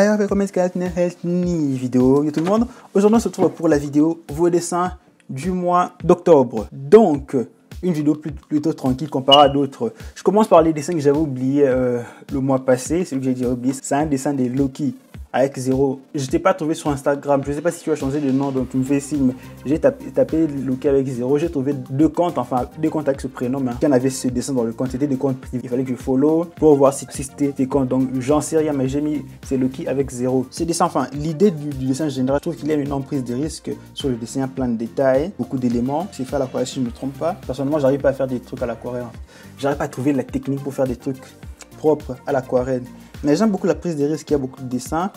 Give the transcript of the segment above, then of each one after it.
Aïe, comment est-ce que ni vidéo tout le monde. Aujourd'hui on se retrouve pour la vidéo vos dessins du mois d'octobre. Donc une vidéo plutôt tranquille comparée à d'autres. Je commence par les dessins que j'avais oubliés le mois passé. Celui que j'ai déjà oublié, c'est un dessin des Loki avec 0. Je t'ai pas trouvé sur Instagram. Je sais pas si tu as changé de nom, donc tu me fais signe. J'ai tapé Loki avec 0. J'ai trouvé deux comptes avec ce prénom. Mais il y en avait ce dessin dans le compte. C'était des comptes privés. Il fallait que je follow pour voir si c'était tes comptes. Donc j'en sais rien, mais j'ai mis c'est Loki avec 0. Ce dessin, l'idée du dessin général, je trouve qu'il y a une énorme prise de risque sur le dessin, plein de détails, beaucoup d'éléments. C'est fait à l'aquarelle si je ne me trompe pas. Personnellement, j'arrive pas à faire des trucs à l'aquarelle. J'arrive pas à trouver la technique pour faire des trucs propres à l'aquarelle. Mais j'aime beaucoup la prise de risque, il y a beaucoup de dessins.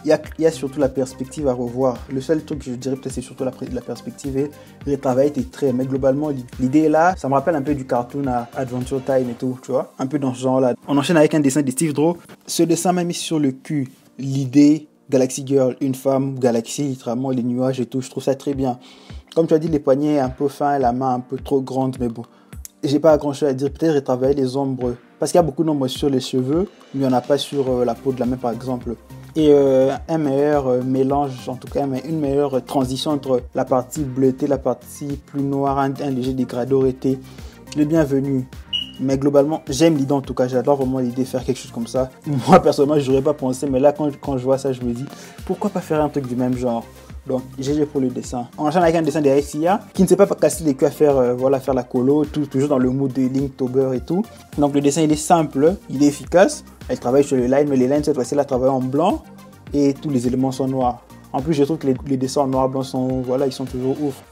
Il y a surtout la perspective à revoir. Le seul truc que je dirais peut-être c'est surtout la perspective et retravailler tes traits. Mais globalement, l'idée est là. Ça me rappelle un peu du cartoon à Adventure Time et tout, tu vois. Un peu dans ce genre-là. On enchaîne avec un dessin de Steve Draw. Ce dessin m'a mis sur le cul. L'idée, Galaxy Girl, une femme, galaxie, littéralement les nuages et tout. Je trouve ça très bien. Comme tu as dit, les poignets un peu fins, la main un peu trop grande, mais bon. J'ai pas grand chose à dire. Peut-être retravailler les ombres. Parce qu'il y a beaucoup d'ombres sur les cheveux, mais il n'y en a pas sur la peau de la main par exemple. Et un meilleur mélange, en tout cas une meilleure transition entre la partie bleutée, la partie plus noire, un léger dégradé aurait été le bienvenu. Mais globalement, j'aime l'idée en tout cas, j'adore vraiment l'idée de faire quelque chose comme ça. Moi personnellement, je n'aurais pas pensé, mais là quand je vois ça, je me dis, pourquoi pas faire un truc du même genre? Donc, GG pour le dessin. On enchaîne avec un dessin d'Alexia qui ne sait pas casser les queues à faire, faire la colo, toujours dans le mood de Linktober et tout. Donc, le dessin, il est simple, il est efficace. Elle travaille sur les lines, mais les lines, cette fois-ci, elle a travaillé en blanc et tous les éléments sont noirs. En plus, je trouve que les dessins en noir blanc sont, ils sont toujours ouf.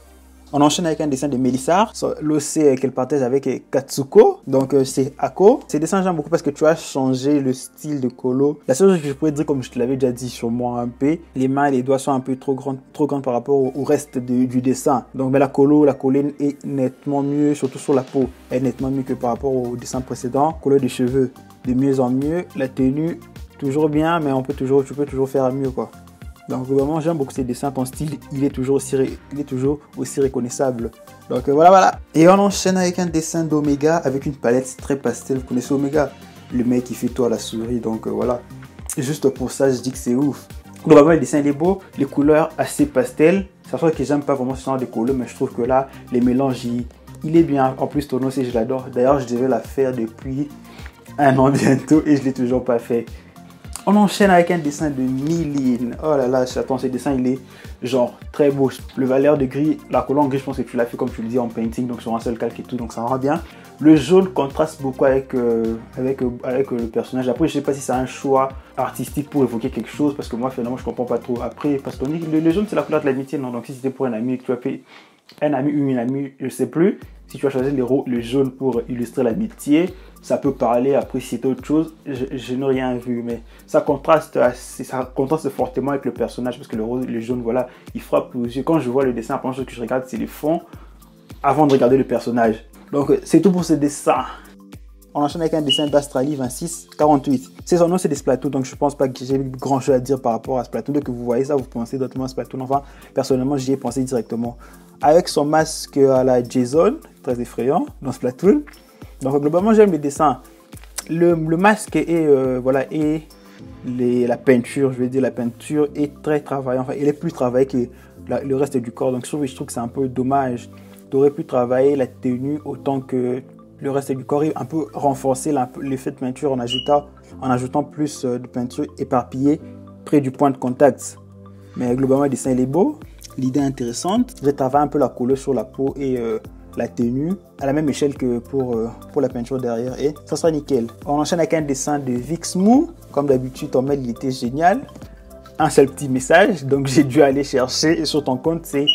On enchaîne avec un dessin de Mélissa, l'OC qu'elle partage avec Katsuko, donc c'est Ako. Ces dessins j'aime beaucoup parce que tu as changé le style de colo. La seule chose que je pourrais dire, comme je te l'avais déjà dit sur moi un peu, les mains et les doigts sont un peu trop grandes par rapport au reste du dessin. Donc mais la colline est nettement mieux, surtout sur la peau, elle est nettement mieux que par rapport au dessin précédent. Couleur des cheveux, de mieux en mieux. La tenue, toujours bien, mais tu peux toujours faire mieux quoi. Donc vraiment j'aime beaucoup ces dessins, ton style il est toujours aussi reconnaissable. Donc voilà. Et on enchaîne avec un dessin d'Omega avec une palette très pastel. Vous connaissez Omega, le mec qui fait tout à la souris, donc voilà. Juste pour ça je dis que c'est ouf. Globalement le dessin il est beau, les couleurs assez pastel. Ça fait que j'aime pas vraiment ce genre de couleurs, mais je trouve que là les mélanges il est bien. En plus ton aussi je l'adore. D'ailleurs je devais la faire depuis un an bientôt et je l'ai toujours pas fait. On enchaîne avec un dessin de Miline. Oh là là, attends, ce dessin il est genre très beau. Le valeur de gris, la couleur en gris, je pense que tu l'as fait comme tu le dis en painting, donc sur un seul calque et tout, donc ça rend bien. Le jaune contraste beaucoup avec le personnage. Après, je sais pas si c'est un choix artistique pour évoquer quelque chose, parce que moi finalement je comprends pas trop. Après, parce qu'on dit que le jaune c'est la couleur de l'amitié, non? Donc si c'était pour un ami, que tu as fait un ami ou une amie, je sais plus. Si tu as choisi le jaune pour illustrer l'amitié, ça peut parler. Après, si c'était autre chose, je n'ai rien vu. Mais ça contraste fortement avec le personnage parce que le jaune, voilà, il frappe aux yeux. Quand je vois le dessin, la première chose que je regarde, c'est les fonds avant de regarder le personnage. Donc, c'est tout pour ce dessin. On enchaîne avec un dessin d'Astralie 2648. C'est son nom, c'est des Splatoon, donc je pense pas que j'ai grand chose à dire par rapport à Splatoon. Dès que vous voyez ça, vous pensez directement à Splatoon. Enfin, personnellement, j'y ai pensé directement. Avec son masque à la Jason, très effrayant dans Splatoon. Donc globalement, j'aime les dessins. Le masque et la peinture, la peinture est très travaillée. Enfin, elle est plus travaillée que le reste du corps. Donc je trouve que c'est un peu dommage. Tu aurais pu travailler la tenue autant que le reste du corps et un peu renforcer l'effet de peinture en ajoutant plus de peinture éparpillée près du point de contact. Mais globalement, le dessin il est beau. L'idée est intéressante. Je travaille un peu la couleur sur la peau et la tenue à la même échelle que pour la peinture derrière et ça sera nickel. On enchaîne avec un dessin de Vixmou. Comme d'habitude, ton mail il était génial. Un seul petit message, donc j'ai dû aller chercher et sur ton compte c'est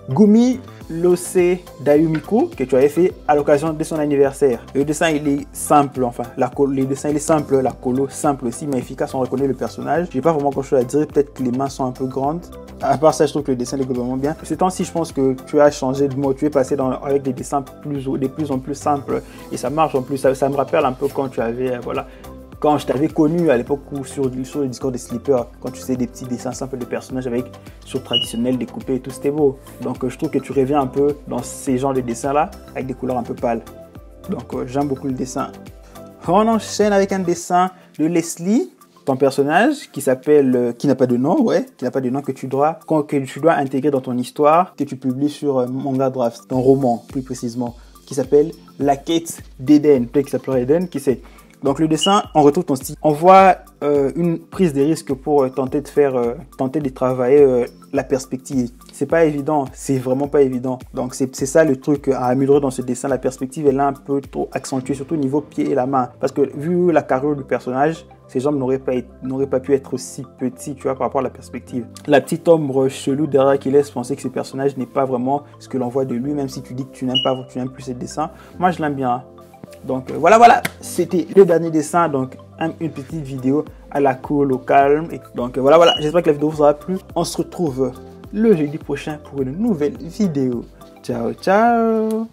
Gumi Lose Dayumiko que tu avais fait à l'occasion de son anniversaire. Le dessin il est simple, le dessin il est simple, la colo simple aussi mais efficace, on reconnaît le personnage. J'ai pas vraiment grand chose à dire, peut-être que les mains sont un peu grandes. À part ça, je trouve que le dessin est globalement bien. Ces temps-ci, je pense que tu as changé de mode, tu es passé avec des dessins de plus en plus simples et ça marche en plus. Ça me rappelle un peu quand tu avais, quand je t'avais connu à l'époque sur le Discord des Slippers, quand tu faisais des petits dessins simples de personnages sur traditionnel découpé et tout, c'était beau. Donc je trouve que tu reviens un peu dans ces genres de dessins-là avec des couleurs un peu pâles. Donc j'aime beaucoup le dessin. On enchaîne avec un dessin de Leslie. ton personnage qui s'appelle, qui n'a pas de nom, qui n'a pas de nom, que tu dois intégrer dans ton histoire, que tu publies sur Manga Draft, ton roman plus précisément, qui s'appelle La quête d'Eden, peut-être qu'il s'appellera Eden, qui sait. Donc le dessin, on retrouve ton style. On voit une prise de risque pour tenter de travailler la perspective. C'est pas évident, c'est vraiment pas évident. Donc c'est ça le truc à améliorer dans ce dessin. La perspective est là un peu trop accentuée, surtout au niveau pied et la main. Parce que vu la carrure du personnage, ses jambes n'auraient pas pu être aussi petits, tu vois, par rapport à la perspective. La petite ombre chelou derrière qui laisse penser que ce personnage n'est pas vraiment ce que l'on voit de lui, même si tu dis que tu n'aimes plus ce dessin. Moi, je l'aime bien. Donc voilà, c'était le dernier dessin, donc une petite vidéo à la cool, au calme. Et donc voilà, j'espère que la vidéo vous aura plu. On se retrouve le jeudi prochain pour une nouvelle vidéo. Ciao, ciao.